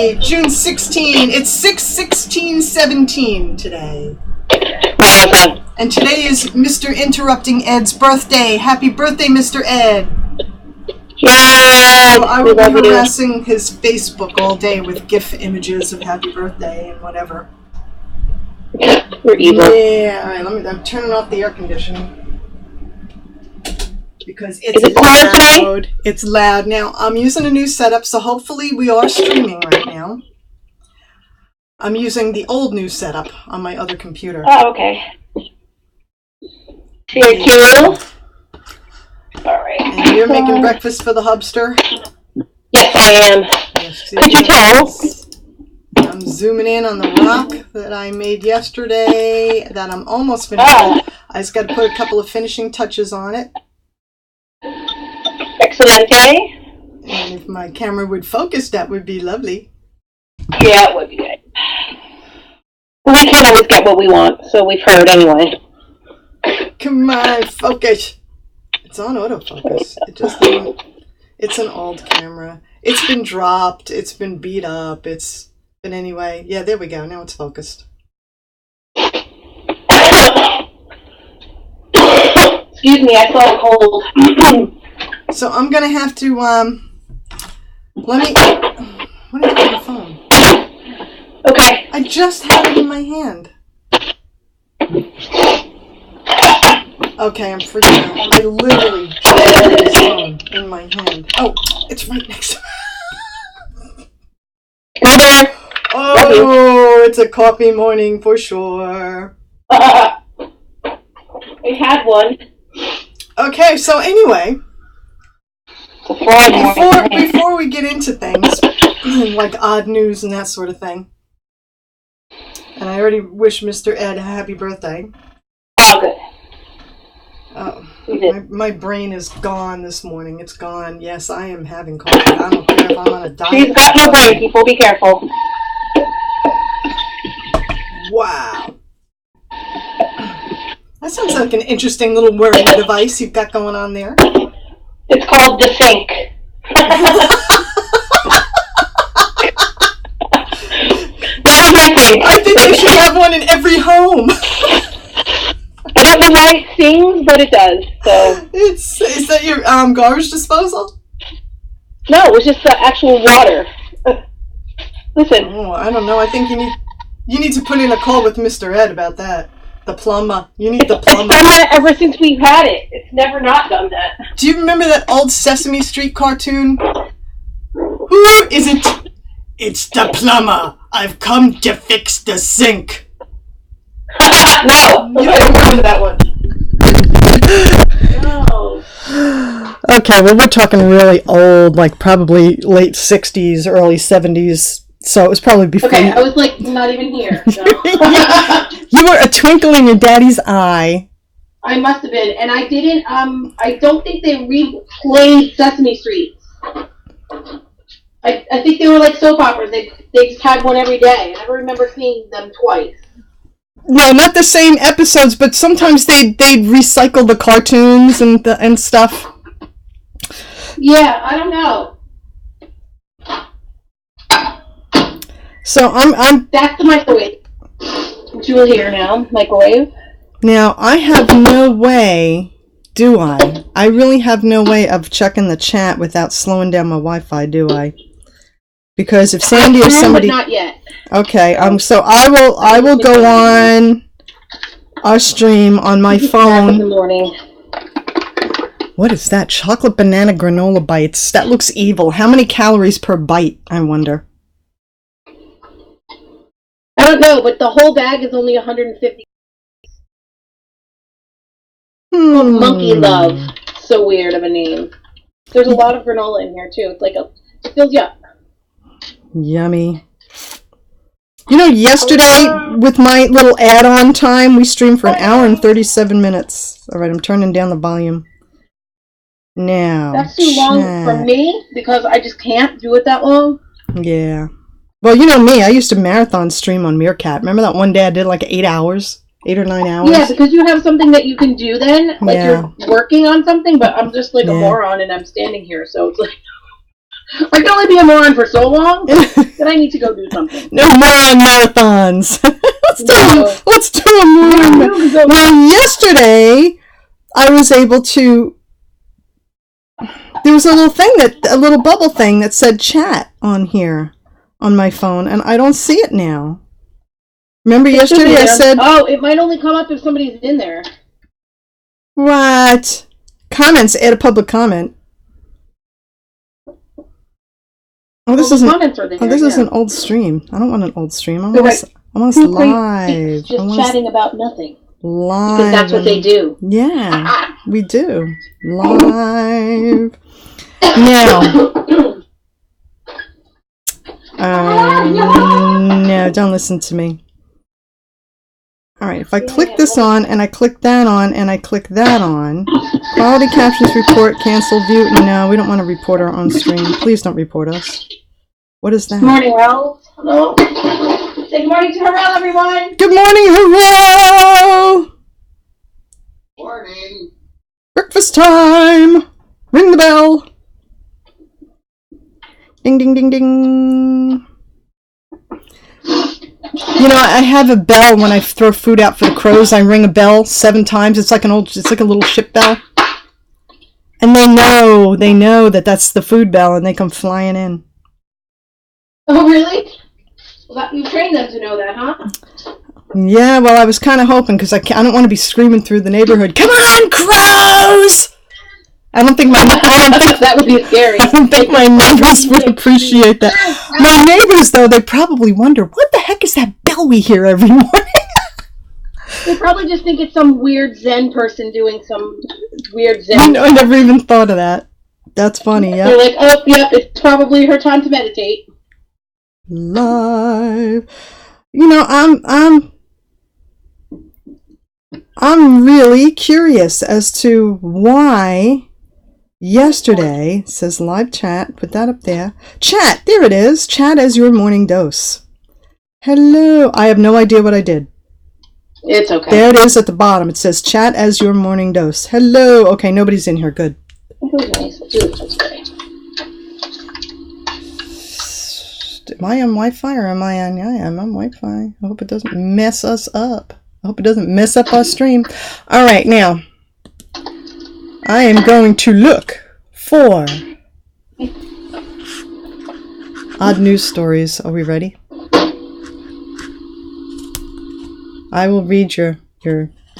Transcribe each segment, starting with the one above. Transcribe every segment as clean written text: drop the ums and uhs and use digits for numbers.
Friday, June 16. It's 6/16/17 today. And today is Mr. Interrupting Ed's birthday. Happy birthday, Mr. Ed. Yeah. So I will be harassing his Facebook all day with GIF images of happy birthday and whatever. You're evil. Yeah, alright, I'm turning off the air conditioning. Because it's loud. It's loud. Now, I'm using a new setup, so hopefully we are streaming right now. I'm using the old new setup on my other computer. Oh, okay. Here too. Alright. And you're making breakfast for the hubster? Yes, I am. Yes, could you tell? I'm zooming in on the rock that I made yesterday, that I'm almost finished. Oh. I just got to put a couple of finishing touches on it. Excelente. And if my camera would focus, that would be lovely. Yeah, it would be good. Well, we can't always get what we want, so we've heard anyway. Come on, focus. It's on autofocus. It just didn't. It's an old camera. It's been dropped. It's been beat up. But anyway, yeah, there we go. Now it's focused. Excuse me, I felt cold. So I'm gonna have to let me. What is my phone? Okay. I just had it in my hand. Okay, I'm freaking out. I literally just had this phone in my hand. Oh, it's right next to me. Oh, it's a coffee morning for sure. We had one. Okay, so anyway, before we get into things, like odd news and that sort of thing, and I already wish Mr. Ed a happy birthday. Oh, good. Oh, my brain is gone this morning. It's gone. Yes, I am having coffee. I don't care if I'm on a diet. She's got no brain, people. Be careful. Wow. That sounds like an interesting little wearable device you've got going on there. It's called the Sync. I think they should have one in every home. I don't know why it sings, but it does. So is that your garbage disposal? No, it was just the actual water. Listen. Oh, I don't know. I think you need to put in a call with Mr. Ed about that. The plumber. You need the plumber. It's done that ever since we've had it. It's never not done that. Do you remember that old Sesame Street cartoon? Who is it? It's the plumber. I've come to fix the sink. No, you don't remember that one. No. Okay, well, we're talking really old, like probably late 60s, early 70s. So it was probably before. Okay, I was like not even here. So. You were a twinkle in your daddy's eye. I must have been, and I didn't. I don't think they replayed Sesame Street. I think they were like soap operas. They just had one every day. I never remember seeing them twice. No, not the same episodes, but sometimes they'd recycle the cartoons and stuff. Yeah, I don't know. So I'm. That's the microwave. You will hear now, microwave. Now I have no way, do I? I really have no way of checking the chat without slowing down my Wi-Fi, do I? Because if Sandy or somebody. But not yet. Okay. So I will go on our stream on my phone. In the morning. What is that? Chocolate banana granola bites. That looks evil. How many calories per bite? I wonder. I don't know, but the whole bag is only 150. Monkey Love. So weird of a name. There's a lot of granola in here too. It's like it fills you up. Yummy. You know, yesterday with my little add-on time, we streamed for an hour and 37 minutes. All right, I'm turning down the volume. Now. That's too long for me because I just can't do it that long. Yeah. Well, you know me. I used to marathon stream on Meerkat. Remember that one day I did like 8 hours? 8 or 9 hours? Yeah, because you have something that you can do then. Like you're working on something, but I'm just like a moron and I'm standing here. So it's like, I can only be a moron for so long that I need to go do something. No moron marathons. Let's do a moron marathon. Well, yesterday, I was able to... There was a little bubble thing that said chat on here, on my phone, and I don't see it now. Remember yesterday I said... Oh, it might only come up if somebody's in there. What? Comments, add a public comment. Oh, this is an old stream. I don't want an old stream. I want us live. Just chatting about nothing. Live. Because that's what they do. Yeah, we do. Live. Now. No, don't listen to me. Alright, if I click this on, and I click that on, and I click that on, quality captions report, cancel view. No, we don't want to report our own stream. Please don't report us. What is that? Good morning, Raoul. Hello. Say good morning to Harrell, everyone. Good morning, Harrell. Morning. Breakfast time. Ring the bell. Ding, ding, ding, ding. You know, I have a bell when I throw food out for the crows. I ring a bell 7 times. It's like a little ship bell. And they know that that's the food bell, and they come flying in. Oh, really? Well, you trained them to know that, huh? Yeah, well, I was kind of hoping, because I don't want to be screaming through the neighborhood, "Come on, crows!" That would be scary. I don't think my neighbors would appreciate that. My neighbors, though, they probably wonder, what the heck is that bell we hear every morning? They probably just think it's some weird Zen person doing some weird Zen. I never even thought of that. That's funny, yeah. They're like, oh, yeah, it's probably her time to meditate. Live. You know, I'm really curious as to why yesterday, it says live chat, put that up there. Chat, there it is. Chat as your morning dose. Hello. I have no idea what I did. It's okay. There it is at the bottom. It says chat as your morning dose. Hello. Okay, nobody's in here. Good. Nice. That's great. Am I on Wi-Fi or am I on... Yeah, I'm on Wi-Fi. I hope it doesn't mess us up. I hope it doesn't mess up our stream. All right, now, I am going to look for odd news stories. Are we ready? I will read your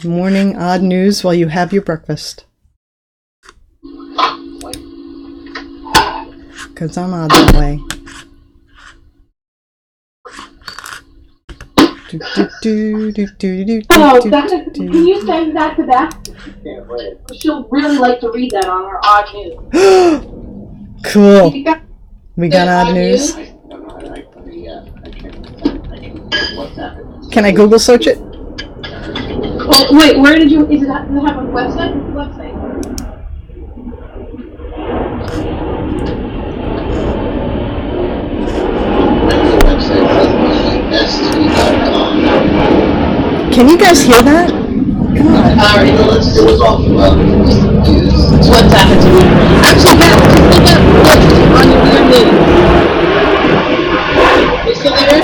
morning odd news while you have your breakfast. Because I'm odd that way. Can you send that to Beth? She'll really like to read that on her odd news. Cool. We got odd news. Can I Google search it? Oh, wait, where did you... Does it have a website? What's the website? Can you guys hear that? God. Alright, it was off news. What's happened to me? Actually, Matt, just look at what's on your weird news. You still there?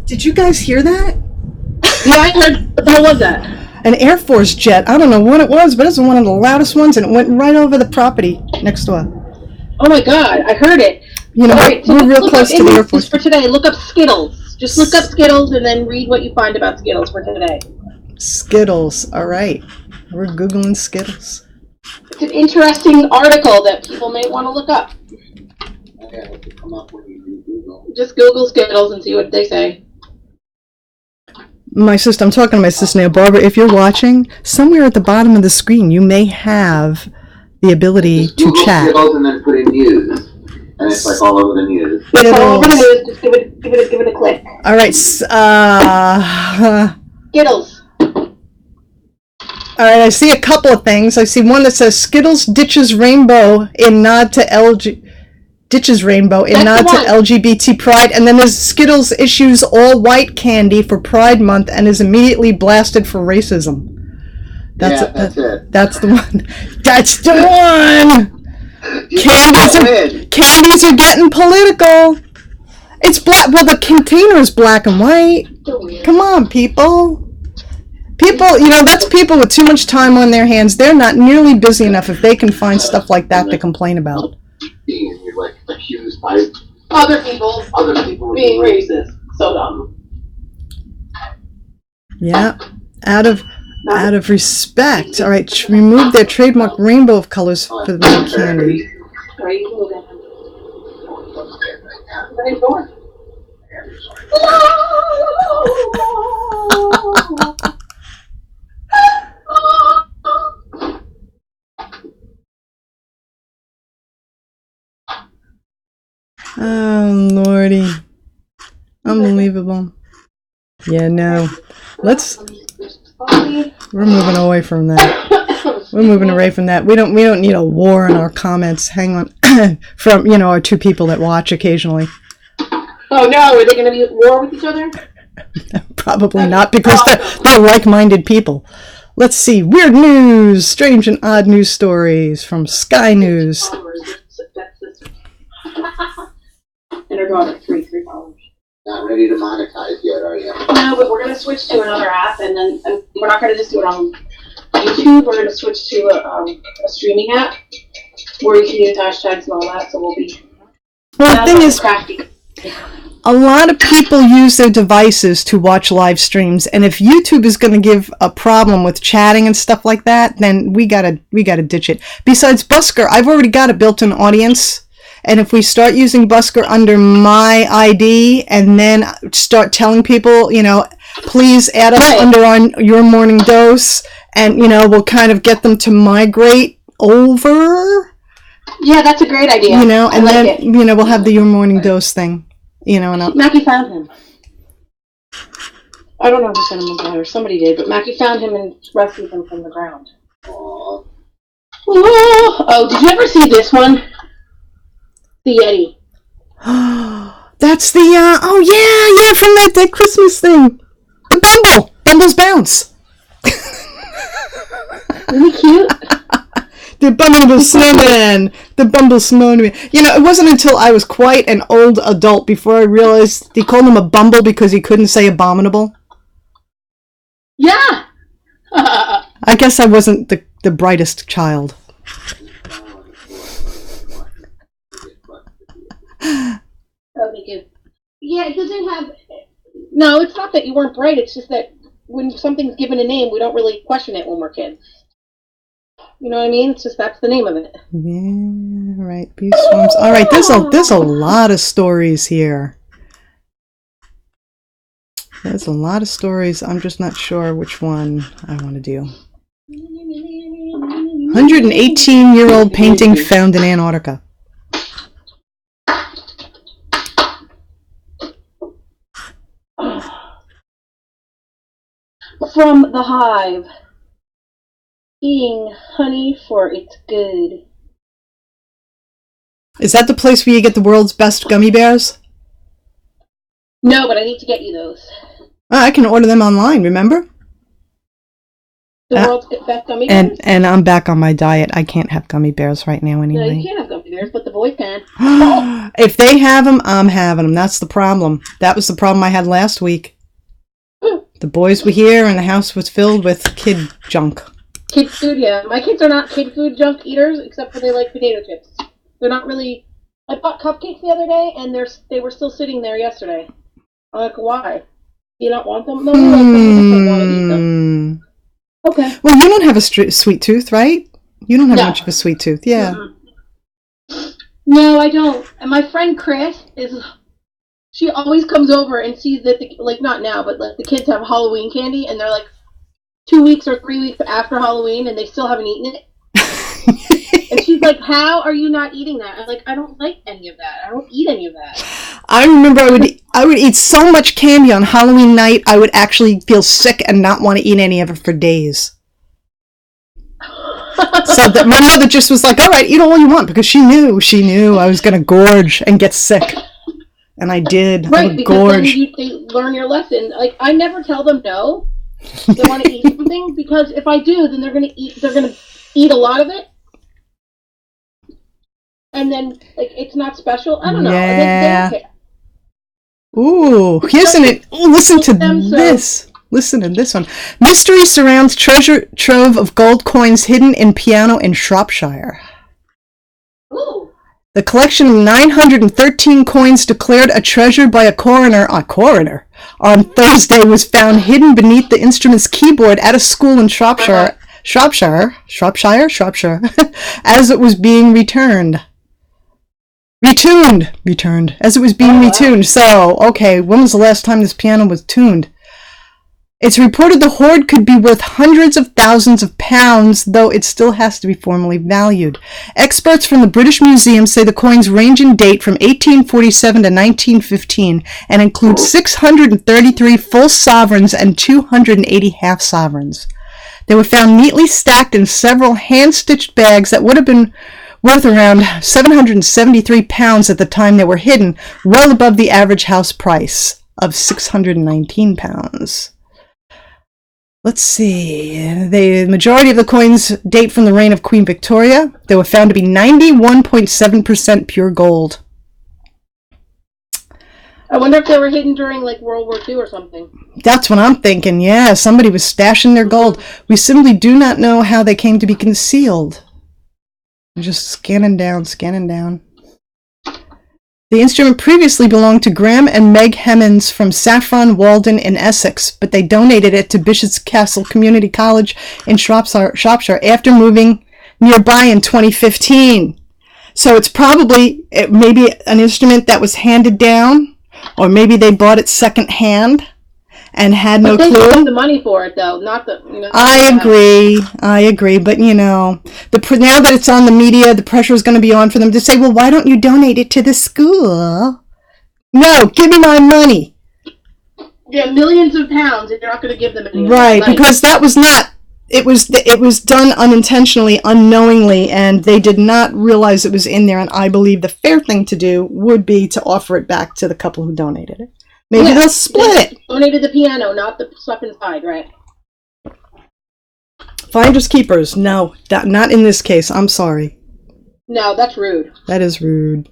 Did you guys hear that? Yeah, I heard. What the hell was that? An Air Force jet. I don't know what it was, but it's one of the loudest ones, and it went right over the property next door. Oh my God, I heard it. You know, right, so we're real close to the Air Force. For today, look up Skittles. Just look up Skittles and then read what you find about Skittles for today. Skittles. All right. We're Googling Skittles. It's an interesting article that people may want to look up. Okay, what to come up when you do Google. Just Google Skittles and see what they say. My sister, I'm talking to my sister now. Barbara, if you're watching, somewhere at the bottom of the screen, you may have the ability to Google chat. Skittles and then put in news. And it's like all over the news. It's all over the news. Just give it a click. All right. Skittles. All right, I see a couple of things. I see one that says Skittles ditches rainbow in nod to ditches rainbow in That's nod the to one. LGBT pride. And then there's Skittles issues all white candy for Pride Month and is immediately blasted for racism. That's it. That's the one. That's the one. Candies are getting political. It's black. Well, the container is black and white. So weird. Come on, people. People, that's people with too much time on their hands. They're not nearly busy enough if they can find stuff like that to complain about. Being like accused by Other people being racist. So dumb. Yeah. Out of respect. All right, remove their trademark rainbow of colors for the red candy. Are you moving? What are you doing? Oh, Lordy. Unbelievable. Yeah, no. We're moving away from that. We're moving away from that. We don't need a war in our comments. Hang on. From, our two people that watch occasionally. Oh no, are they going to be at war with each other? Probably not, because they're like-minded people. Let's see. Weird news. Strange and odd news stories from Sky News. And her daughter, $3 followers. not ready to monetize yet, are you? No, but we're going to switch to another app, and then we're not going to just do it on YouTube. We're going to switch to a streaming app where you can use hashtags and all that. So we'll be. Well, the thing is, crafty. a lot of people use their devices to watch live streams, and if YouTube is going to give a problem with chatting and stuff like that, then we gotta ditch it. Besides Busker, I've already got a built-in audience, and if we start using Busker under my ID and then start telling people, please add us under your morning dose, and we'll kind of get them to migrate over. Yeah, that's a great idea. And then we'll have the your morning dose thing. Mackie found him. I don't know who sent him or somebody did, but Mackie found him and rescued him from the ground. Aww. Oh, did you ever see this one? The Yeti. That's the, from that Christmas thing. The Bumble's Bounce. Isn't he cute? The Bumble Snowman. The Bumble Snowman. It wasn't until I was quite an old adult before I realized they called him a Bumble because he couldn't say abominable. Yeah! I guess I wasn't the brightest child. Yeah, it doesn't have... No, it's not that you weren't bright, it's just that when something's given a name, we don't really question it when we're kids. You know what I mean? It's just that's the name of it. Yeah, right. Bee swarms. All right, there's a lot of stories here. There's a lot of stories. I'm just not sure which one I want to do. 118-year-old painting found in Antarctica. From the Hive. Eating honey for its good. Is that the place where you get the world's best gummy bears? No, but I need to get you those. I can order them online, remember? The world's best gummy bears? And I'm back on my diet. I can't have gummy bears right now anyway. No, you can't have gummy bears, but the boys can. If they have them, I'm having them. That's the problem. That was the problem I had last week. The boys were here and the house was filled with kid junk. Kid food, yeah. My kids are not kid food junk eaters, except for they like potato chips. They're not really... I bought cupcakes the other day, and they were still sitting there yesterday. I'm like, why? You don't want them? No, you like them, you just don't want to eat them. Okay. Well, you don't have a sweet tooth, right? You don't have much of a sweet tooth, yeah. Mm-hmm. No, I don't. And my friend Chris she always comes over and sees that, not now, but the kids have Halloween candy, and they're 2 weeks or 3 weeks after Halloween, and they still haven't eaten it. And she's like, how are you not eating that? I'm like, I don't like any of that. I don't eat any of that. I remember I would eat so much candy on Halloween night, I would actually feel sick and not want to eat any of it for days. So that my mother just was like, all right, eat all you want, because she knew I was going to gorge and get sick. And I did. Right, I would because gorge. then they learn your lesson. Like, I never tell them no. They want to eat something, because if I do, then they're going to eat a lot of it. And then, like, it's not special. I don't know. Yeah. They don't care. Ooh, listen to this. Listen to this one. Mystery surrounds treasure trove of gold coins hidden in piano in Shropshire. Ooh. The collection of 913 coins declared a treasure by a coroner on Thursday was found hidden beneath the instrument's keyboard at a school in Shropshire, as it was being retuned, as it was being retuned. So, okay, when was the last time this piano was tuned? It's reported the hoard could be worth hundreds of thousands of pounds, though it still has to be formally valued. Experts from the British Museum say the coins range in date from 1847 to 1915 and include 633 full sovereigns and 280 half sovereigns. They were found neatly stacked in several hand-stitched bags that would have been worth around £773 at the time they were hidden, well above the average house price of £619. Let's see. The majority of the coins date from the reign of Queen Victoria. They were found to be 91.7% pure gold. I wonder if they were hidden during, like, World War II or something. That's what I'm thinking. Yeah, somebody was stashing their gold. We simply do not know how they came to be concealed. I'm just scanning down. The instrument previously belonged to Graham and Meg Hemmons from Saffron Walden in Essex, but they donated it to Bishop's Castle Community College in Shropshire after moving nearby in 2015. So it's probably maybe an instrument that was handed down, or maybe they bought it secondhand and had no clue. They paid the money for it, though, not the. I agree, but now that it's on the media, the pressure is going to be on for them to say, "Well, why don't you donate it to the school?" No, give me my money. Yeah, millions of pounds, if you're not going to give them any. Right, because that was not. It was done unintentionally, unknowingly, and they did not realize it was in there. And I believe the fair thing to do would be to offer it back to the couple who donated it. Maybe they'll split it. Donated the piano, not the stuff inside, right? Finders keepers. No, not in this case. I'm sorry. No, that's rude. That is rude.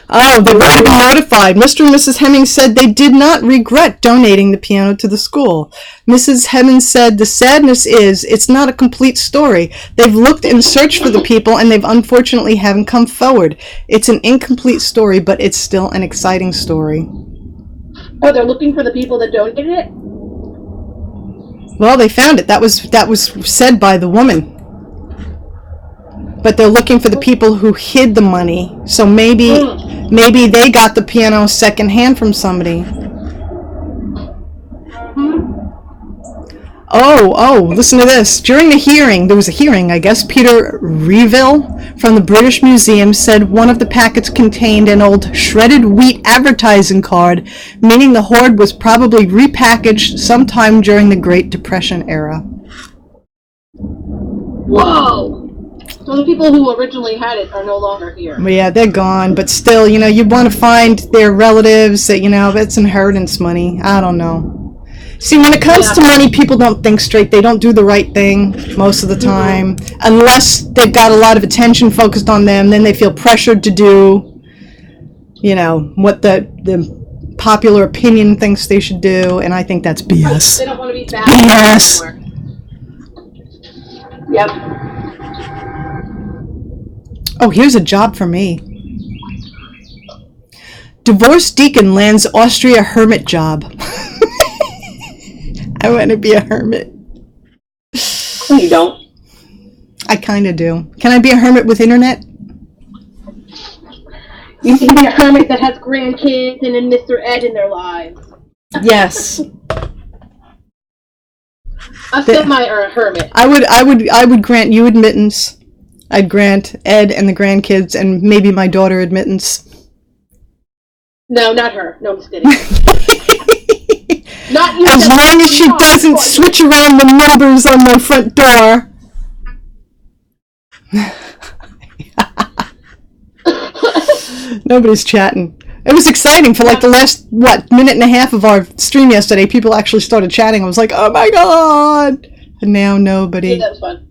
Oh, they've already been notified. Mr. and Mrs. Hemmings said they did not regret donating the piano to the school. Mrs. Hemmings said, "The sadness is, it's not a complete story. They've looked and searched for the people, and they've unfortunately haven't come forward. It's an incomplete story, but it's still an exciting story." Oh, they're looking for the people that donated it? Well, they found it. That was said by the woman. But they're looking for the people who hid the money. So maybe they got the piano secondhand from somebody. Oh, listen to this. During the hearing, there was a hearing, I guess, Peter Reville from the British Museum said one of the packets contained an old shredded wheat advertising card, meaning the hoard was probably repackaged sometime during the Great Depression era. Whoa! So the people who originally had it are no longer here. Well, yeah, they're gone, but still, you want to find their relatives that, it's inheritance money. I don't know. See, when it comes to money, people don't think straight. They don't do the right thing most of the time. Unless they've got a lot of attention focused on them, then they feel pressured to do, what the popular opinion thinks they should do, and I think that's BS. They don't want to be bad. BS! Yep. Oh, here's a job for me. Divorced deacon lands Austria hermit job. I want to be a hermit. You don't. I kind of do. Can I be a hermit with internet? You can be a hermit that has grandkids and a Mr. Ed in their lives. Yes. A semi or a hermit. I would grant you admittance. I'd grant Ed and the grandkids and maybe my daughter admittance. No, not her. No, I'm just kidding. Not you. As long as she doesn't switch around the numbers on my front door. Nobody's chatting. It was exciting for like the last, minute and a half of our stream yesterday. People actually started chatting. I was like, oh my god! And now nobody. Yeah, that was fun.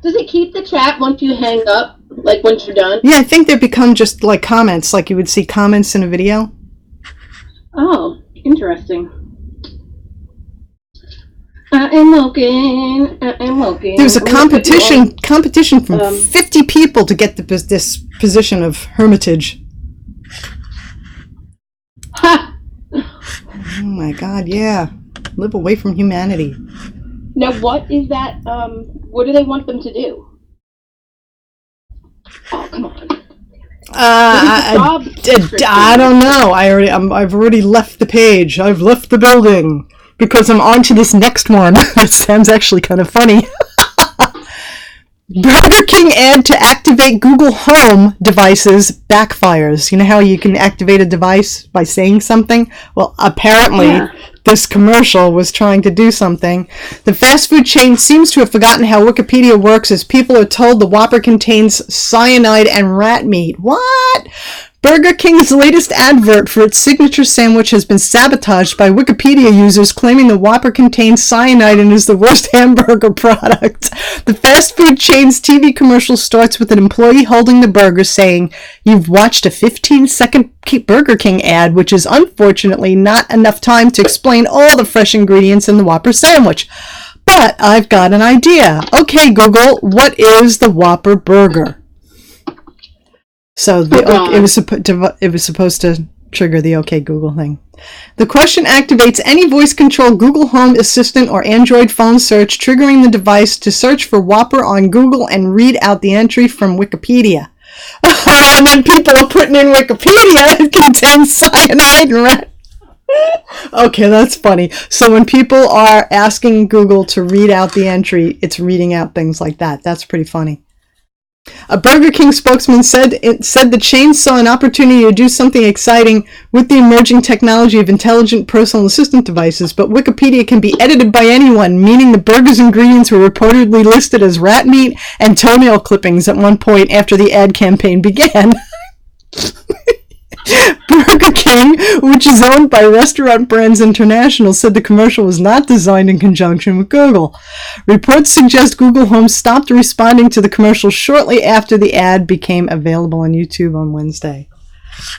Does it keep the chat once you hang up? Like once you're done? Yeah, I think they become just like comments, like you would see comments in a video. Oh, interesting. I'm looking. There was a competition from 50 people to get this position of hermitage. Ha! Oh my god, yeah. Live away from humanity. Now, what is that? What do they want them to do? Oh, come on. I don't know. I've already left the page. I've left the building because I'm on to this next one. It sounds actually kind of funny. Burger King ad to activate Google Home devices backfires. You know how you can activate a device by saying something? Well, apparently this commercial was trying to do something. The fast food chain seems to have forgotten how Wikipedia works, as people are told the Whopper contains cyanide and rat meat. What? Burger King's latest advert for its signature sandwich has been sabotaged by Wikipedia users claiming the Whopper contains cyanide and is the worst hamburger product. The fast food chain's TV commercial starts with an employee holding the burger saying, "You've watched a 15-second Burger King ad, which is unfortunately not enough time to explain all the fresh ingredients in the Whopper sandwich. But I've got an idea. Okay, Google, what is the Whopper burger?" So it was supposed to trigger the OK Google thing. The question activates any voice-controlled Google Home Assistant or Android phone search, triggering the device to search for Whopper on Google and read out the entry from Wikipedia. And then people are putting in Wikipedia, it contains cyanide and rat. Okay, that's funny. So when people are asking Google to read out the entry, it's reading out things like that. That's pretty funny. A Burger King spokesman said the chain saw an opportunity to do something exciting with the emerging technology of intelligent personal assistant devices, but Wikipedia can be edited by anyone, meaning the burger's ingredients were reportedly listed as rat meat and toenail clippings at one point after the ad campaign began. Burger King, which is owned by Restaurant Brands International, said the commercial was not designed in conjunction with Google. Reports suggest Google Home stopped responding to the commercial shortly after the ad became available on YouTube on Wednesday.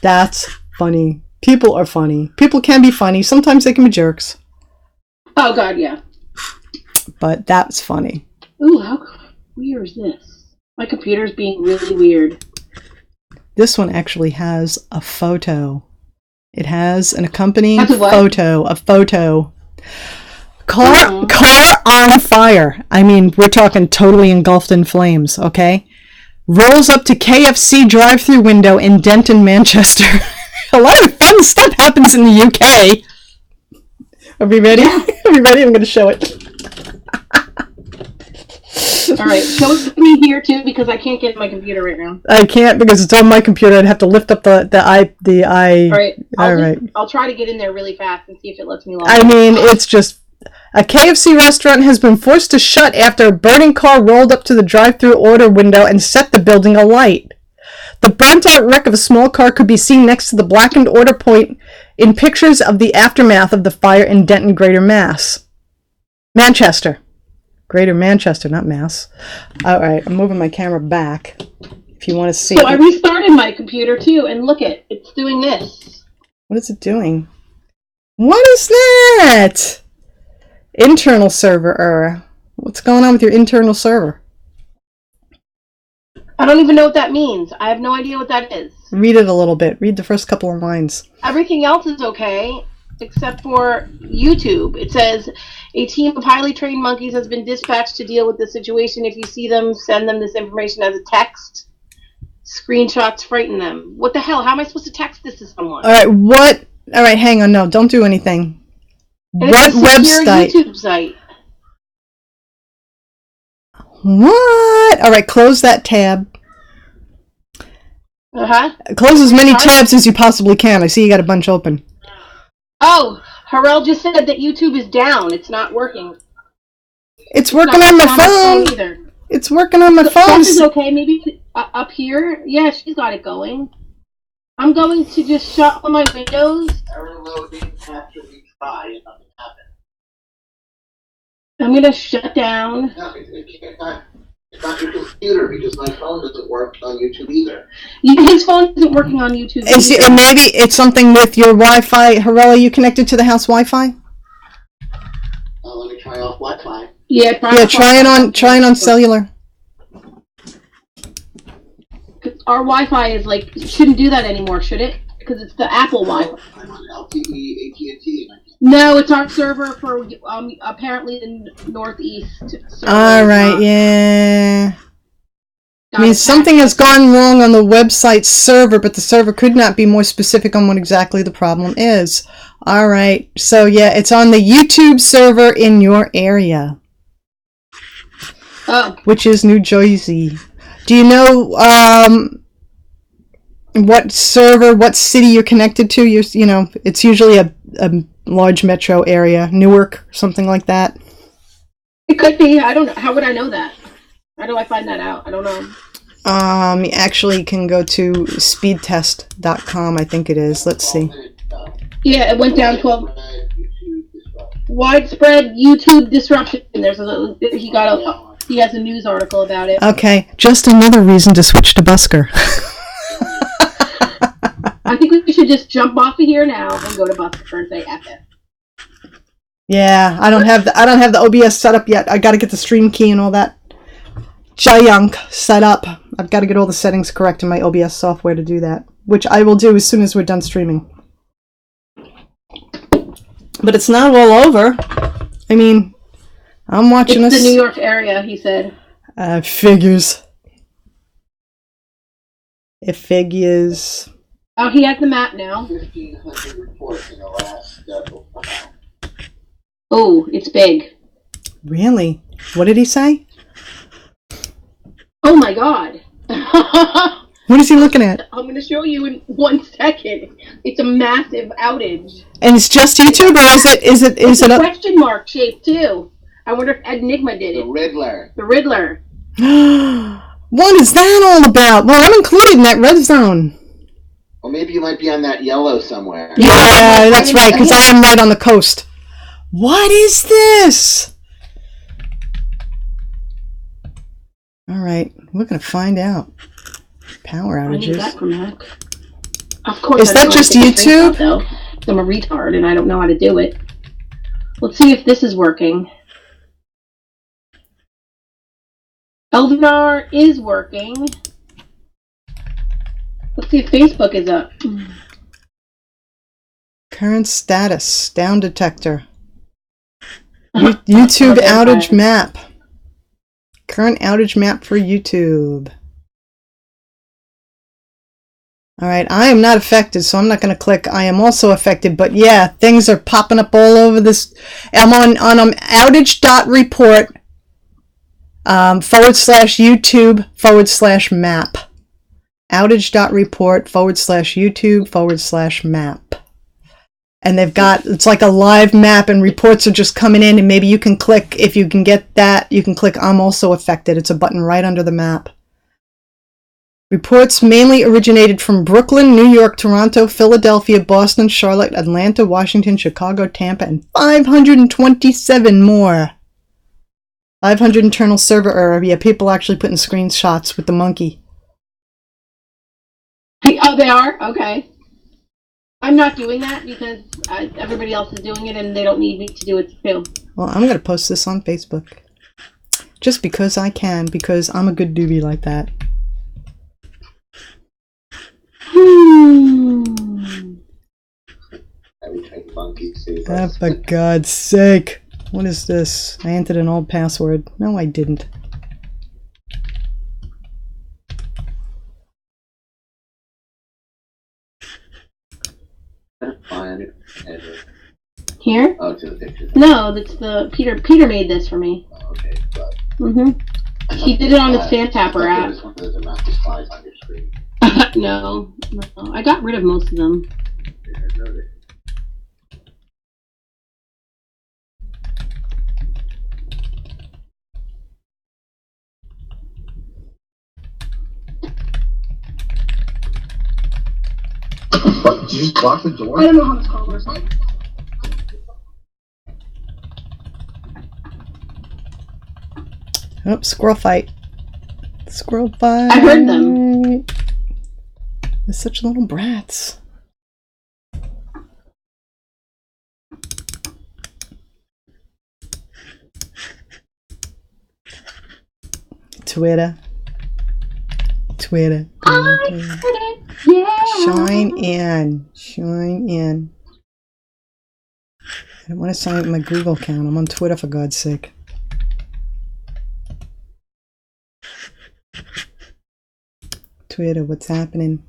That's funny. People are funny. People can be funny. Sometimes they can be jerks. Oh, God, yeah. But that's funny. Ooh, how weird is this? My computer's being really weird. This one actually has a photo. It has an accompanying photo. A photo. Car on fire. I mean, we're talking totally engulfed in flames, okay? Rolls up to KFC drive-thru window in Denton, Manchester. A lot of fun stuff happens in the UK. Are we ready? Are we ready? I'm going to show it. All right, show it to me here too, because I can't get my computer right now. I can't because it's on my computer. I'd have to lift up the eye. All right, I'll try to get in there really fast and see if it lets me log. I mean, it's just a KFC restaurant has been forced to shut after a burning car rolled up to the drive-thru order window and set the building alight. The burnt-out wreck of a small car could be seen next to the blackened order point in pictures of the aftermath of the fire in Denton, Manchester. Greater Manchester, not Mass. All right, I'm moving my camera back if you want to see. So I restarted my computer too, and look it's doing this. What is it doing? What is that? Internal server error. What's going on with your internal server? I don't even know what that means. I have no idea what that is. Read it a little bit. Read the first couple of lines. Everything else is okay, except for YouTube. It says, a team of highly trained monkeys has been dispatched to deal with the situation. If you see them, send them this information as a text. Screenshots frighten them. What the hell? How am I supposed to text this to someone? All right, what? All right, hang on. No, don't do anything. And what it's a secure website? YouTube site. What? All right, close that tab. Close as many tabs as you possibly can. I see you got a bunch open. Oh, Harrell just said that YouTube is down. It's not working. It's working on my phone. Either. It's working on my phone. This is okay. Maybe up here. Yeah, she's got it going. I'm going to just shut all my windows. Error loading after we try and nothing happens. I'm gonna shut down. No, it's not your computer because my phone doesn't work on YouTube either. His phone isn't working on YouTube. And maybe it's something with your Wi-Fi. Harella, you connected to the house Wi-Fi? Let me try off Wi-Fi. Yeah, try it on cellular. Our Wi-Fi is like, shouldn't do that anymore, should it? Because it's the Apple Wi-Fi. I'm on LTE, AT&T. No, it's our server for apparently the Northeast server. All right, yeah. I mean, something has gone wrong on the website server, but the server could not be more specific on what exactly the problem is. All right, so yeah, it's on the YouTube server in your area, which is New Jersey. Do you know what server, what city you're connected to? You know, it's usually a large metro area, Newark, something like that. It could be. I don't know. How would I know that? How do I find that out? I don't know. You actually can go to speedtest.com, I think it is. Let's see. Yeah, it went down 12. Widespread YouTube disruption. He has a news article about it. Okay, just another reason to switch to Busker. I think we should just jump off of here now and go to Busker and say F it. Yeah, I don't have the OBS set up yet. I got to get the stream key and all that junk set up. I've got to get all the settings correct in my OBS software to do that, which I will do as soon as we're done streaming. But it's not all over. I mean, I'm watching it's the New York area, he said. Figures. It figures. Oh, he has the map now. 1,500 reports in the last Oh, it's big. Really? What did he say? Oh my god. What is he looking at? I'm going to show you in 1 second. It's a massive outage. And it's just YouTube, or is it a question mark shape too? I wonder if Enigma did it. The Riddler. The Riddler. What is that all about? Well, I'm included in that red zone. Well, maybe you might be on that yellow somewhere. Yeah, that's right, because I am right on the coast. What is this? All right, we're going to find out. Power outages. I need that from Mac. Of course. Is that just YouTube? Though. I'm a retard and I don't know how to do it. Let's see if this is working. Elvinar is working. Let's see if Facebook is up. Current status. Down detector. YouTube outage map. Current outage map for YouTube. Alright, I am not affected, so I'm not going to click. I am also affected, but yeah, things are popping up all over this. I'm on outage.report /YouTube/map. Outage.report /YouTube/map. And they've got, it's like a live map and reports are just coming in, and maybe you can click, if you can get that, you can click I'm also affected. It's a button right under the map. Reports mainly originated from Brooklyn, New York, Toronto, Philadelphia, Boston, Charlotte, Atlanta, Washington, Chicago, Tampa, and 527 more. 500 internal server error. Yeah, people actually putting screenshots with the monkey. Oh, they are? Okay. I'm not doing that because everybody else is doing it and they don't need me to do it too. Well, I'm going to post this on Facebook. Just because I can, because I'm a good doobie like that. Oh, for God's sake. What is this? I entered an old password. No, I didn't. Here? Oh, to the picture. No, that's the Peter made this for me. Oh, okay, but He did it on his Fantapper app. This one doesn't map the slides on your screen. No, I got rid of most of them. Yeah, I noticed. Did you just lock the door? I don't know how this call works. Oh, squirrel fight. Squirrel fight. I heard them. They're such little brats. Twitter. Twitter. Yeah. Shine in. Shine in. I don't want to sign up my Google account. I'm on Twitter, for God's sake. Twitter, what's happening?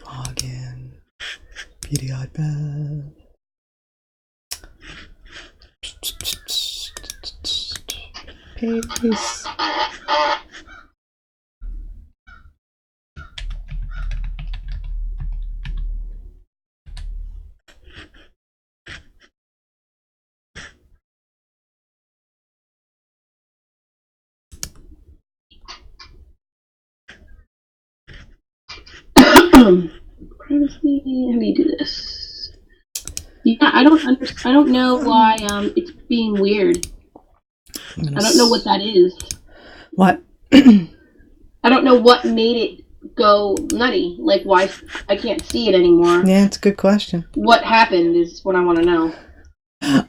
Log in. Beauty Art Beth. Paste. Privacy. How do you do this? Yeah, I don't know why it's being weird. I don't know what that is. What? I don't know what made it go nutty. Like why I can't see it anymore. Yeah, it's a good question. What happened is what I want to know.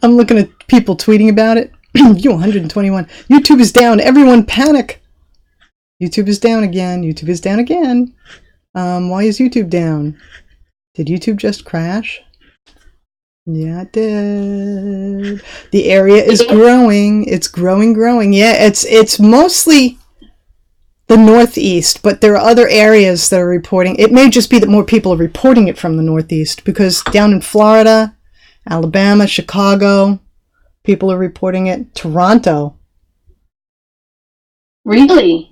I'm looking at people tweeting about it. You 121. YouTube is down. Everyone panic. YouTube is down again. YouTube is down again. Why is YouTube down? Did YouTube just crash? Yeah, it did. The area is growing. It's growing. Yeah, it's mostly the Northeast, but there are other areas that are reporting. It may just be that more people are reporting it from the Northeast, because down in Florida, Alabama, Chicago, people are reporting it. Toronto. Really?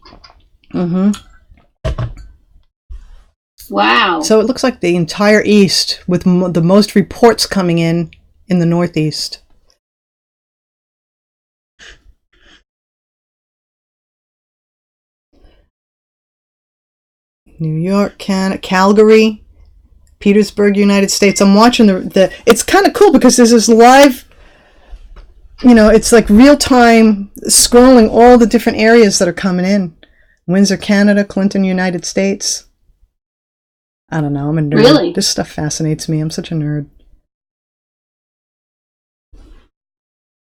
Mm-hmm. Wow. So it looks like the entire East, with the most reports coming in the Northeast. New York, Canada, Calgary, Petersburg, United States. I'm watching the it's kind of cool because there's this live, it's like real time scrolling all the different areas that are coming in. Windsor, Canada, Clinton, United States. I don't know, I'm a nerd. Really? This stuff fascinates me. I'm such a nerd.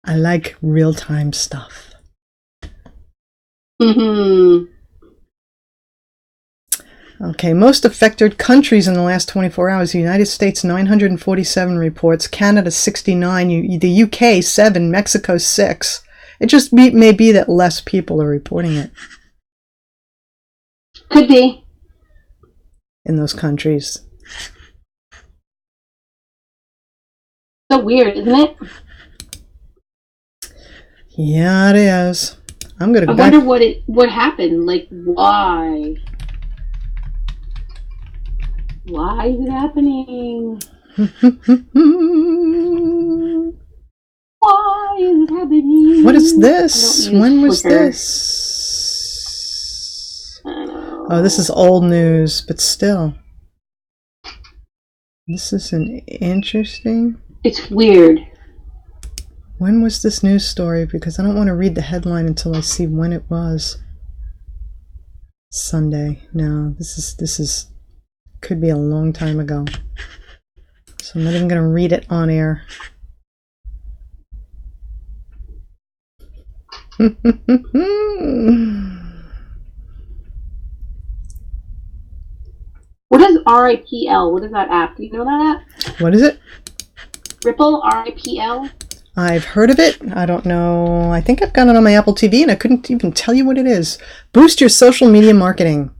I like real-time stuff. Mm-hmm. Okay, most affected countries in the last 24 hours. The United States, 947 reports. Canada, 69. The UK, 7. Mexico, 6. It just may be that less people are reporting it. Could be. In those countries. So weird, isn't it? Yeah, it is. I'm gonna go back. I wonder what happened. Like, why? Why is it happening? Why is it happening? What is this? When was Flickr. this? Oh, this is old news, but still. This is an interesting. It's weird. When was this news story? Because I don't want to read the headline until I see when it was. Sunday. No, this is could be a long time ago. So I'm not even going to read it on air. What is RIPL? What is that app? Do you know that app? What is it? Ripple, RIPL? I've heard of it. I don't know. I think I've got it on my Apple TV and I couldn't even tell you what it is. Boost your social media marketing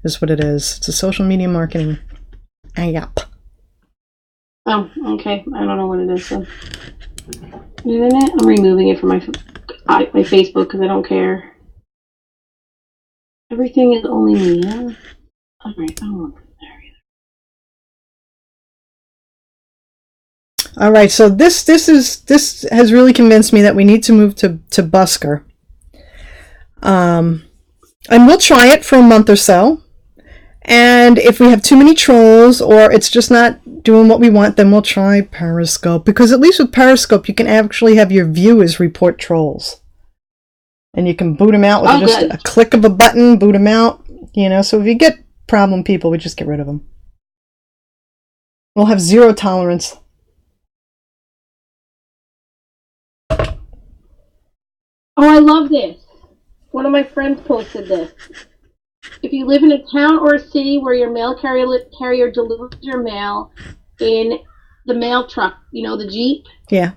is what it is. It's a social media marketing app. Oh, okay. I don't know what it is. So. Internet? I'm removing it from my Facebook because I don't care. Everything is only me, yeah? Alright, I don't want there either. All right, so this has really convinced me that we need to move to Busker. And we'll try it for a month or so. And if we have too many trolls or it's just not doing what we want, then we'll try Periscope. Because at least with Periscope, you can actually have your viewers report trolls. And you can boot them out with just a click of a button, boot them out. So if you get problem people, we just get rid of them. We'll have zero tolerance. Oh, I love this. One of my friends posted this. If you live in a town or a city where your mail carrier delivers your mail in the mail truck, the Jeep? Yeah.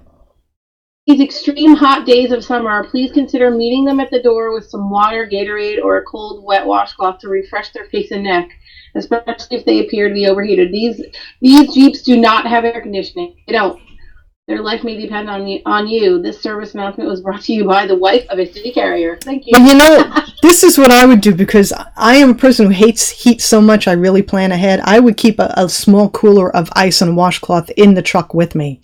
These extreme hot days of summer, please consider meeting them at the door with some water, Gatorade, or a cold, wet washcloth to refresh their face and neck, especially if they appear to be overheated. These Jeeps do not have air conditioning. They don't. Their life may depend on you. This service announcement was brought to you by the wife of a city carrier. Thank you. Well, this is what I would do because I am a person who hates heat so much I really plan ahead. I would keep a small cooler of ice and washcloth in the truck with me.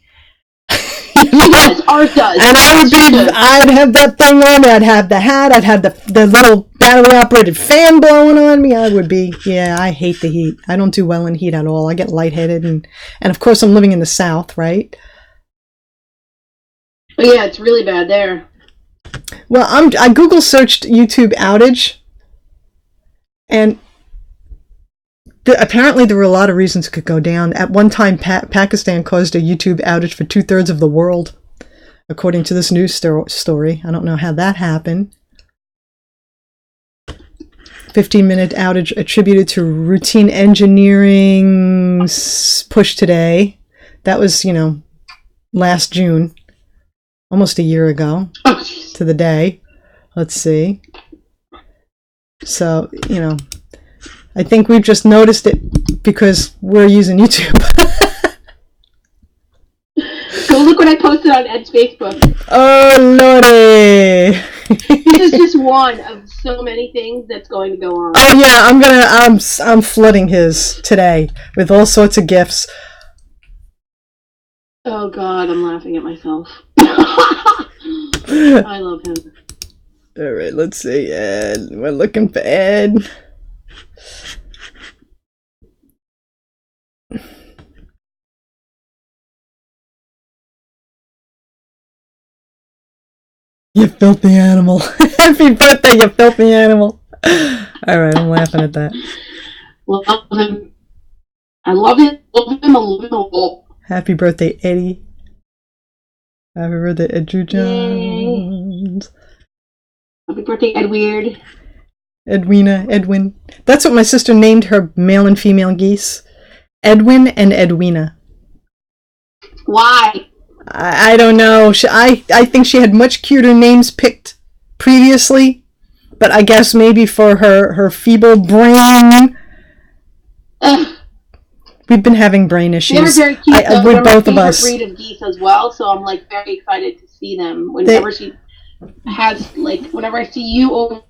Yes, ours does. And I'd have that thing on. I'd have the hat. I'd have the little battery-operated fan blowing on me. I hate the heat. I don't do well in heat at all. I get lightheaded. And of course, I'm living in the South, right? Oh, yeah, it's really bad there. Well, I Google searched YouTube outage, and apparently there were a lot of reasons it could go down. At one time, Pakistan caused a YouTube outage for 2/3 of the world, according to this news story. I don't know how that happened. 15-minute outage attributed to routine engineering push today. That was, last June. Almost a year ago to the day. Let's see. So, I think we've just noticed it because we're using YouTube. Go look what I posted on Ed's Facebook. Oh, Lordy. This is just one of so many things that's going to go on. Oh, yeah, I'm flooding his today with all sorts of gifts. Oh, God, I'm laughing at myself. I love him. All right, let's see, Ed. We're looking for Ed. You filthy animal. Happy birthday, you filthy animal. All right, I'm laughing at that. Love him. I love him. Love him. I love him a lot. Happy birthday, Eddie. Happy birthday, Ed Drew Jones. Happy birthday, Ed Weird. Edwin. That's what my sister named her male and female geese. Edwin and Edwina. Why? I don't know. I think she had much cuter names picked previously, but I guess maybe for her feeble brain. We've been having brain issues. They're very cute. With both of us. Breed of geese as well, so I'm very excited to see them whenever she has whenever I see you over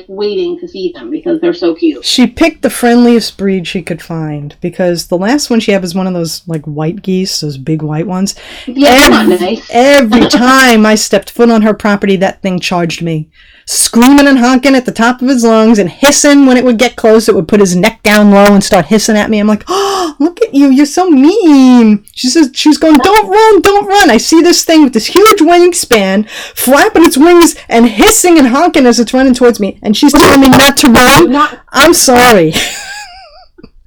waiting to see them because they're so cute. She picked the friendliest breed she could find because the last one she had was one of those white geese, those big white ones. Yeah, not nice. Every time I stepped foot on her property, that thing charged me. Screaming and honking at the top of his lungs and hissing when it would get close. It would put his neck down low and start hissing at me. I'm like, oh, look at you. You're so mean. She was going, don't run. I see this thing with this huge wingspan flapping its wings and hissing and honking as it's running towards me. And she's telling me not to run. I'm sorry.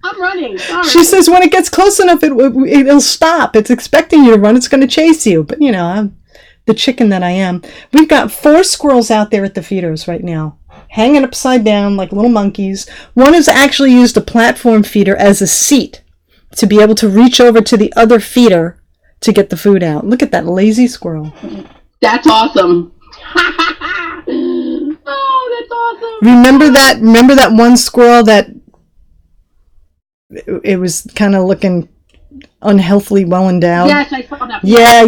I'm running. Sorry. She says when it gets close enough, it'll stop. It's expecting you to run. It's going to chase you. But, I'm the chicken that I am. We've got 4 squirrels out there at the feeders right now, hanging upside down like little monkeys. One has actually used a platform feeder as a seat to be able to reach over to the other feeder to get the food out. Look at that lazy squirrel. That's awesome. Oh, that's awesome. Remember that one squirrel that it was kind of looking unhealthily well endowed? Yes, I saw that. Yeah,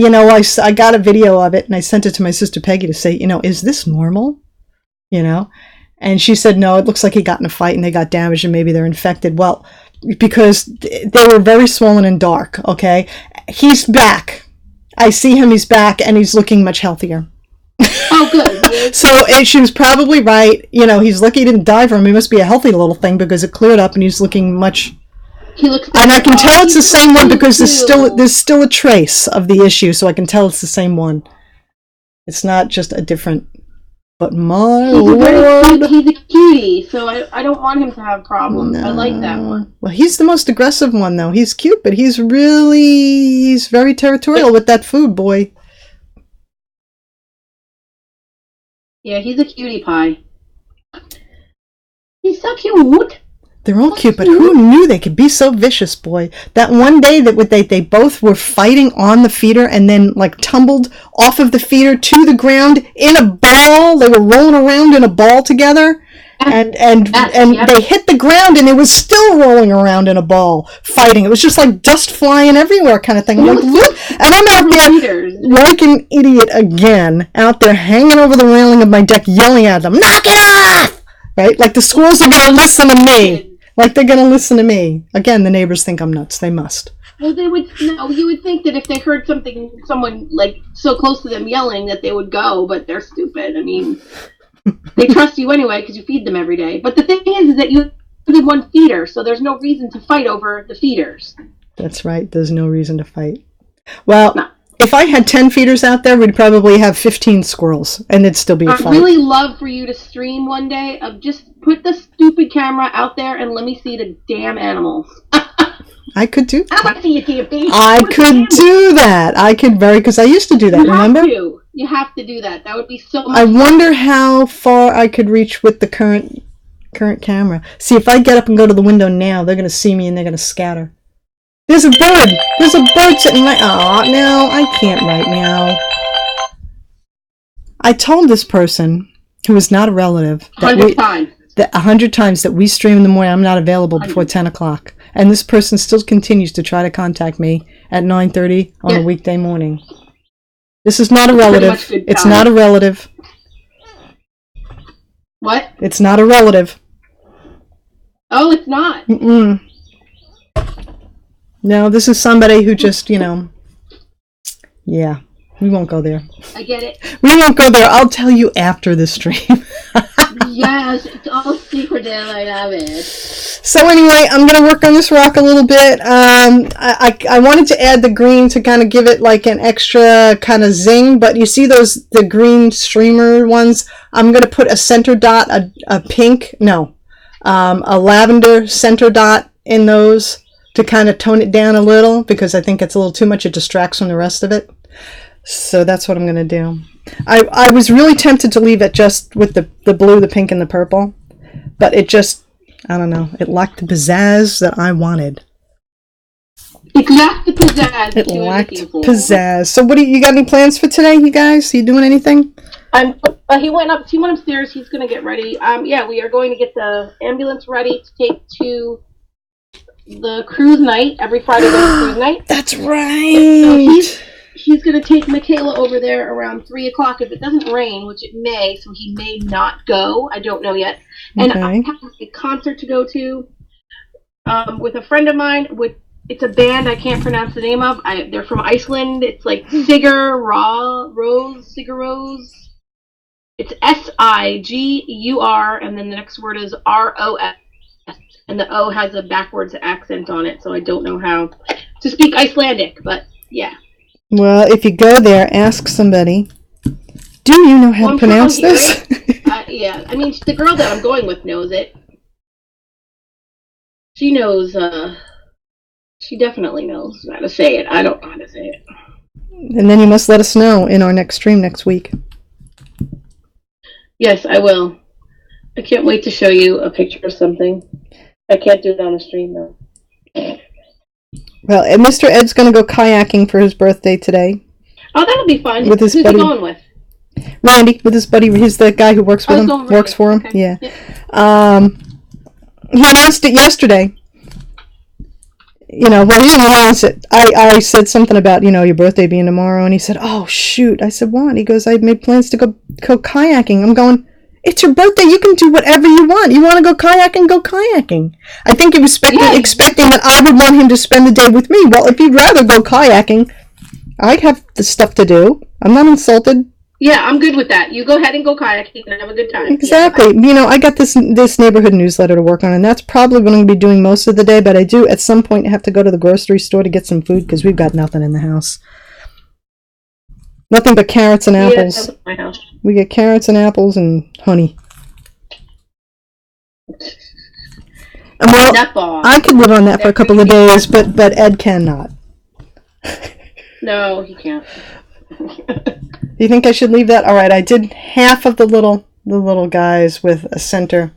I got a video of it and I sent it to my sister Peggy to say, is this normal? And she said, no, it looks like he got in a fight and they got damaged and maybe they're infected. Well, because they were very swollen and dark, okay? He's back. I see him, he's back, and he's looking much healthier. Oh, good. So she was probably right. You know, he's lucky he didn't die from him. He must be a healthy little thing because it cleared up and he's looking much. He looks. And I can tell it's the same one because too. there's still a trace of the issue, so I can tell it's the same one. It's not just a different. But my lord, He's a cutie, so I don't want him to have problems. No. I like that one. Well, he's the most aggressive one, though. He's cute, but he's very territorial with that food, boy. Yeah, he's a cutie pie. He's so cute. They're all cute, but who knew they could be so vicious, boy? That one day that they both were fighting on the feeder and then like tumbled off of the feeder to the ground in a ball. They were rolling around in a ball together, and they hit the ground and it was still rolling around in a ball, fighting. It was just like dust flying everywhere, kind of thing. Like, and I'm out there like an idiot again, out there hanging over the railing of my deck, yelling at them, "Knock it off!" Right? Like the squirrels are gonna listen to me. Like they're going to listen to me. Again, the neighbors think I'm nuts. They must. Well, you would think that if they heard someone like so close to them yelling that they would go, but they're stupid. I mean, they trust you anyway because you feed them every day. But the thing is that you only one feeder, so there's no reason to fight over the feeders. That's right. There's no reason to fight. Well, no. If I had 10 feeders out there, we'd probably have 15 squirrels, and it'd still be a fight. I'd really love for you to stream one day of just put the stupid camera out there and let me see the damn animals. I could do that. I want to see you see a baby. I could do that. I could because I used to do that, remember? You have to do that. That would be so much I fun. wonder how far I could reach with the current camera. See, if I get up and go to the window now, they're going to see me and they're going to scatter. There's a bird! There's a bird sitting right... Aw, no, I can't right now. I told this person, who is not a relative... 100 times. 100 times that we stream in the morning, I'm not available before 10 o'clock. And this person still continues to try to contact me at 9:30 on a weekday morning. This is not a relative. It's not a relative. What? It's not a relative. Oh, it's not? Mm-mm. No, this is somebody who just, yeah, we won't go there. I get it. We won't go there. I'll tell you after the stream. Yes, it's all secretive. I love it. So anyway, I'm going to work on this rock a little bit. I wanted to add the green to kind of give it like an extra kind of zing, but you see the green streamer ones? I'm going to put a center dot, a lavender center dot in those to kind of tone it down a little because I think it's a little too much. It distracts from the rest of it. So that's what I'm going to do. I was really tempted to leave it just with the blue, the pink, and the purple. But it just, I don't know, it lacked the pizzazz that I wanted. It lacked the pizzazz. It lacked pizzazz. So what you got any plans for today, you guys? Are you doing anything? He went upstairs. He's going to get ready. We are going to get the ambulance ready to take to the cruise night. Every Friday there's a cruise night. That's right. So he's going to take Michaela over there around 3 o'clock if it doesn't rain, which it may, so he may not go. I don't know yet. And okay. I have a concert to go to with a friend of mine. It's a band I can't pronounce the name of. They're from Iceland. It's like Sigur Rós. It's SIGUR, and then the next word is ROS. And the O has a backwards accent on it, so I don't know how to speak Icelandic, but yeah. Well, if you go there, ask somebody, do you know how to pronounce this? Yeah, I mean, the girl that I'm going with knows it. She knows, she definitely knows how to say it. I don't know how to say it. And then you must let us know in our next stream next week. Yes, I will. I can't wait to show you a picture of something. I can't do it on the stream, though. Well, Mr. Ed's going to go kayaking for his birthday today. Oh, that'll be fun. With his Who's buddy, he going with? Randy, with his buddy. He's the guy who works with him. Works for him. Okay. Yeah. He announced it yesterday. He didn't announce it. I said something about, your birthday being tomorrow, and he said, oh, shoot. I said, what? He goes, I made plans to go kayaking. I'm going, it's your birthday. You can do whatever you want. You want to go kayaking, go kayaking. I think he was expecting that I would want him to spend the day with me. Well, if he'd rather go kayaking, I have the stuff to do. I'm not insulted. Yeah, I'm good with that. You go ahead and go kayaking and have a good time. Exactly. Yeah. I got this neighborhood newsletter to work on, and that's probably what I'm going to be doing most of the day, but I do at some point have to go to the grocery store to get some food because we've got nothing in the house. Nothing but carrots and apples. Yeah, that's my house. We get carrots and apples and honey. Well, I could live on that for a couple of days, but Ed cannot. No, he can't. Do you think I should leave that? All right, I did half of the little guys with a center,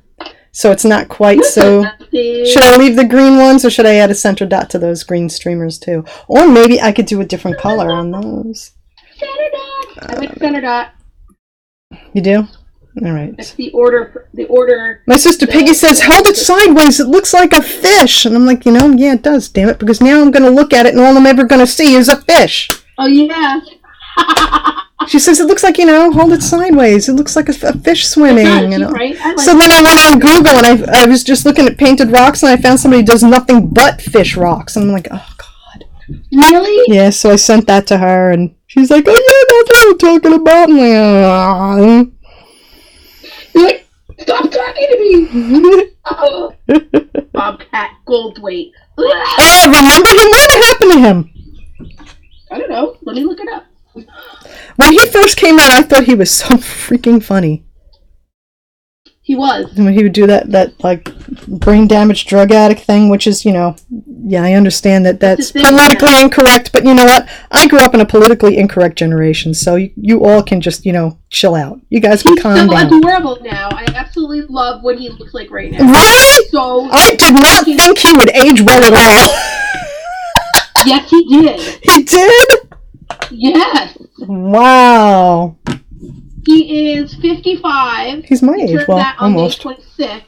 so it's not quite so. Should I leave the green ones, or should I add a center dot to those green streamers too? Or maybe I could do a different color on those. Center dot. I like center dot. You do? All right. It's the order. My sister Peggy says, "Hold it sideways. It looks like a fish." And I'm like, yeah, it does. Damn it, because now I'm going to look at it, and all I'm ever going to see is a fish. Oh yeah. She says it looks like, hold it sideways. It looks like a fish swimming. Right? So then I went on Google and I was just looking at painted rocks and I found somebody who does nothing but fish rocks. And I'm like, oh, God. Really? Yeah, so I sent that to her and she's like, oh, yeah, that's what I'm talking about. I'm like, You're like, stop talking to me. Oh. Bobcat Goldthwait. Oh, remember him? What happened to him? I don't know. Let me look it up. When he first came out, I thought he was so freaking funny. He was. When he would do that like brain damaged drug addict thing, which is, yeah, I understand that's politically incorrect, but you know what? I grew up in a politically incorrect generation, so you all can just, chill out. You guys can calm down. He's so adorable now. I absolutely love what he looks like right now. Really? So I did not think he would age well at all. Yes, he did. He did? Yes. Wow. He is 55. He's my age, well, that on almost. May 26th.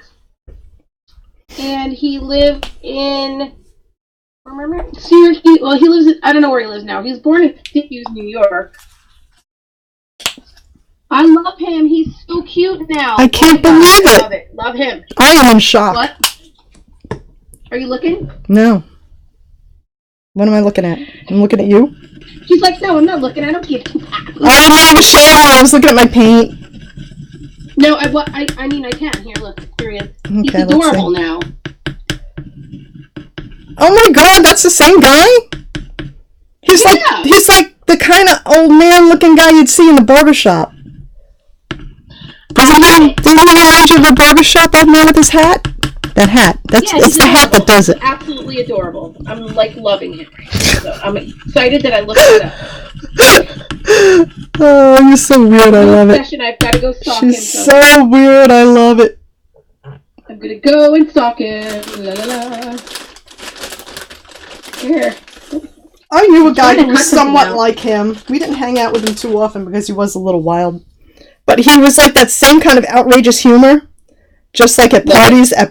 And he lived in Syracuse. Well, he lives in, I don't know where he lives now. He was born in Syracuse, New York. I love him. He's so cute now. I can't believe it. Love it. Love him. I am in shock. What? Are you looking? No. What am I looking at? I'm looking at you? She's like, no, I'm not looking. I don't give two packs. I didn't have a shower. I was looking at my paint. No, I mean, I can. Here, look. Here he is. Okay, he's adorable now. Oh my God, that's the same guy? He's like the kind of old man looking guy you'd see in the barbershop. Doesn't he remind you of a barbershop old man with his hat? That hat. That's the hat that does it. Absolutely adorable. I'm like loving him right now. So I'm excited that I looked it up. Oh, you're so weird. I love it. I've got to go stalk She's him. So weird. I love it. I'm gonna go and stalk him. La la la. Here. I knew a guy who was somewhat like him. We didn't hang out with him too often because he was a little wild. But he was like that same kind of outrageous humor. Just like at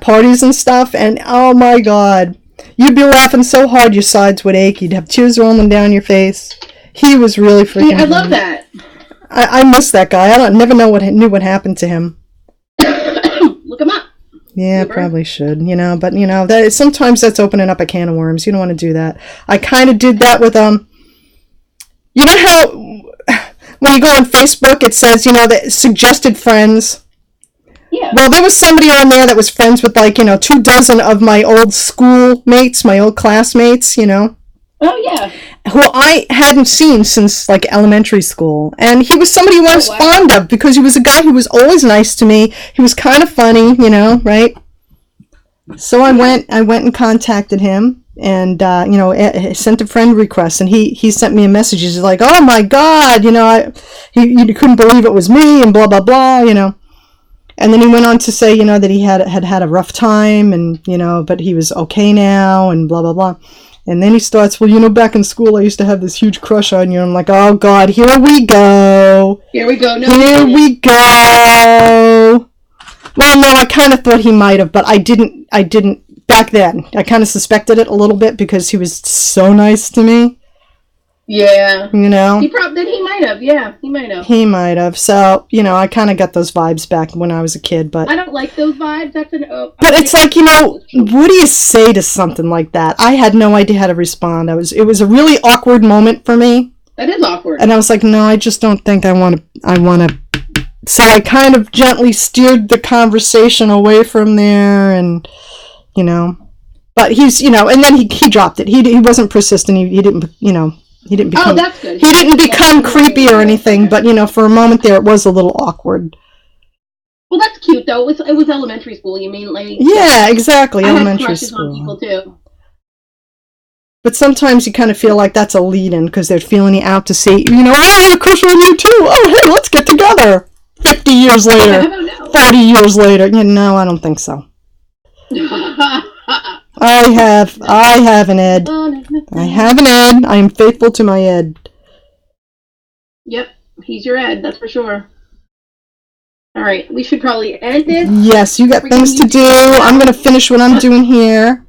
parties and stuff, and oh my God, you'd be laughing so hard your sides would ache. You'd have tears rolling down your face. He was really freaking. I love that. I miss that guy. I never knew what happened to him. Look him up. Yeah, probably should. But that sometimes that's opening up a can of worms. You don't want to do that. I kind of did that with You know how when you go on Facebook, it says the suggested friends. Yeah. Well, there was somebody on there that was friends with 24 of my old schoolmates, my old classmates, Oh, yeah. Who I hadn't seen since elementary school. And he was somebody who I was fond of because he was a guy who was always nice to me. He was kind of funny, right? So I went and contacted him and, sent a friend request and he sent me a message. He's like, oh my God, he couldn't believe it was me and blah, blah, blah, And then he went on to say, that he had a rough time and, but he was okay now and blah, blah, blah. And then he starts, well, back in school, I used to have this huge crush on you. And I'm like, oh, God, here we go. Here we go. Here we go. Well, no, I kind of thought he might have, but I didn't back then. I kind of suspected it a little bit because he was so nice to me. Yeah. He might have. Yeah, he might have. He might have. So, I kind of got those vibes back when I was a kid, but I don't like those vibes. That's but it's like, what do you say to something like that? I had no idea how to respond. It was a really awkward moment for me. That is awkward. And I was like, no, I just don't think I want to. So I kind of gently steered the conversation away from there, and, you know, but he's, you know, and then he dropped it. He wasn't persistent. He didn't, you know, he didn't become, that's good. He didn't become creepy or anything, but, you know, for a moment there, it was a little awkward. Well, that's cute, though. It was elementary school. You mean, like... Yeah, exactly. I Elementary had crushes school. on people, too. But sometimes you kind of feel like that's a lead-in, because they're feeling you out to see, you know, I have a crush on you, too. Oh, hey, let's get together. 50 years later. I don't know. 40 years later. You know, I don't think so. I have an Ed. I have an Ed. I am faithful to my Ed. Yep, he's your Ed, that's for sure. Alright, we should probably end it. Yes, you got things to do. I'm going to finish what I'm doing here.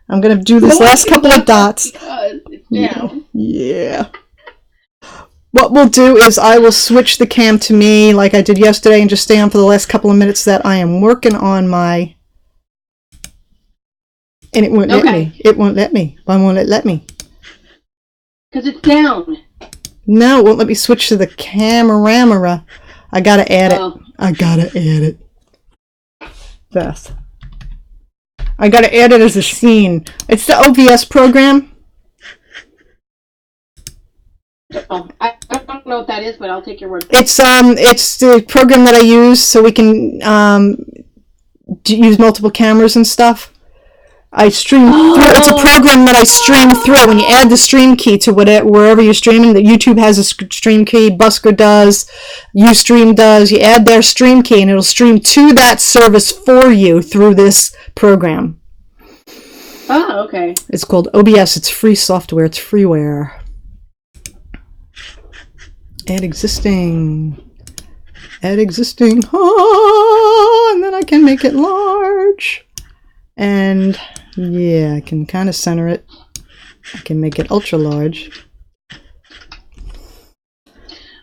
I'm going to do this last couple of dots. Because it's down. Yeah. What we'll do is I will switch the cam to me like I did yesterday and just stay on for the last couple of minutes that I am working on my... And it won't let me. It won't let me. Why won't it let me? Because it's down. No, it won't let me switch to the camera. I gotta add it. I gotta add it. Beth. I gotta add it as a scene. It's the OBS program. Oh, I don't know what that is, but I'll take your word. It's the program that I use so we can use multiple cameras and stuff. I stream through. It's a program that I stream through. When you add the stream key to wherever you're streaming, that YouTube has a stream key, Busker does, Ustream does. You add their stream key, and it'll stream to that service for you through this program. Oh, okay. It's called OBS. It's free software. It's freeware. Add existing. Add existing. Oh, and then I can make it large. And yeah, I can kind of center it. I can make it ultra large.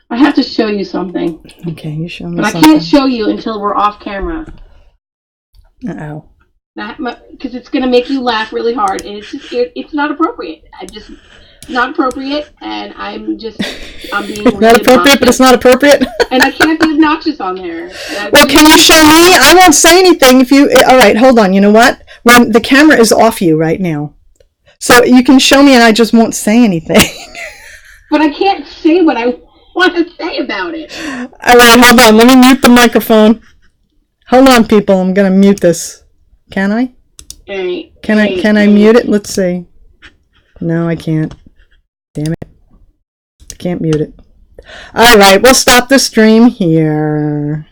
I have to show you something. Okay, you show me but something. I can't show you until we're off camera. Uh-oh. Because it's going to make you laugh really hard, and it's not appropriate. Not appropriate, and I'm being really not appropriate, but it's not appropriate. And I can't be obnoxious on there. Well, can you show me? I won't say anything if you... All right, hold on. You know what? When the camera is off you right now. So you can show me and I just won't say anything. But I can't say what I want to say about it. All right, hold on. Let me mute the microphone. Hold on, people. I'm going to mute this. Can I? Can I mute it? Let's see. No, I can't. Damn it. I can't mute it. All right, we'll stop the stream here.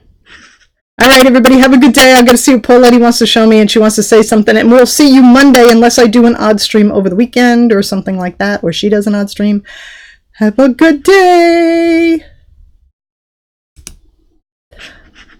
All right, everybody, have a good day. I'm going to see what Paulette wants to show me, and she wants to say something. And we'll see you Monday, unless I do an odd stream over the weekend or something like that, or she does an odd stream. Have a good day.